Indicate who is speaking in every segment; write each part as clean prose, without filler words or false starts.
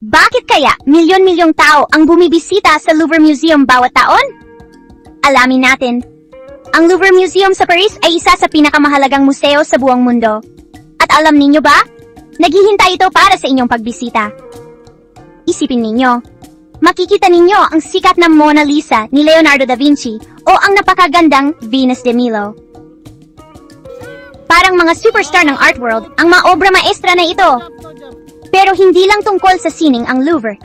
Speaker 1: Bakit kaya milyon-milyong tao ang bumibisita sa Louvre Museum bawat taon? Alamin natin. Ang Louvre Museum sa Paris ay isa sa pinakamahalagang museo sa buong mundo. At alam ninyo ba? Naghihintay ito para sa inyong pagbisita. Isipin ninyo. Makikita ninyo ang sikat na Mona Lisa ni Leonardo da Vinci o ang napakagandang Venus de Milo. Parang mga superstar ng art world ang mga obra maestra na ito. Pero hindi lang tungkol sa sining ang Louvre.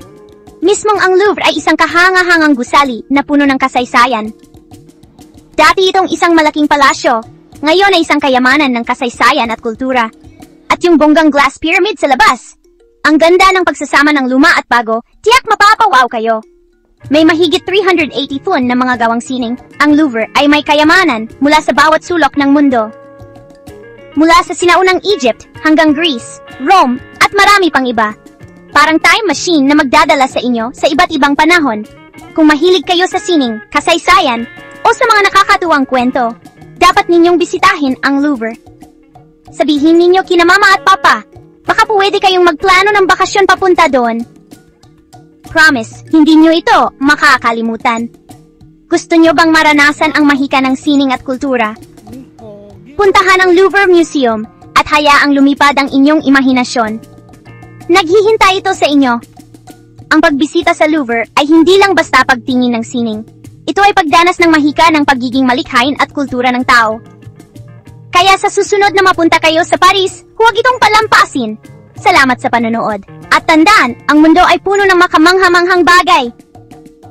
Speaker 1: Mismong ang Louvre ay isang kahanga-hangang gusali na puno ng kasaysayan. Dati itong isang malaking palasyo, ngayon ay isang kayamanan ng kasaysayan at kultura. At yung bonggang glass pyramid sa labas. Ang ganda ng pagsasama ng luma at bago, tiyak mapapawaw kayo. May mahigit 380 na mga gawang sining. Ang Louvre ay may kayamanan mula sa bawat sulok ng mundo. Mula sa sinaunang Egypt hanggang Greece, Rome, at marami pang iba. Parang time machine na magdadala sa inyo sa iba't ibang panahon. Kung mahilig kayo sa sining, kasaysayan, o sa mga nakakatuwang kwento, dapat ninyong bisitahin ang Louvre. Sabihin ninyo kina mama at papa, baka pwede kayong magplano ng bakasyon papunta doon. Promise, hindi nyo ito makakalimutan. Gusto nyo bang maranasan ang mahika ng sining at kultura? Puntahan ang Louvre Museum at hayaang lumipad ang inyong imahinasyon. Naghihintay ito sa inyo. Ang pagbisita sa Louvre ay hindi lang basta pagtingin ng sining. Ito ay pagdanas ng mahika ng pagiging malikhain at kultura ng tao. Kaya sa susunod na mapunta kayo sa Paris, huwag itong palampasin. Salamat sa panonood. At tandaan, ang mundo ay puno ng makamangha-manghang bagay.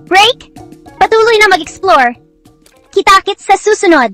Speaker 1: Break! Patuloy na mag-explore. Kita-kits sa susunod.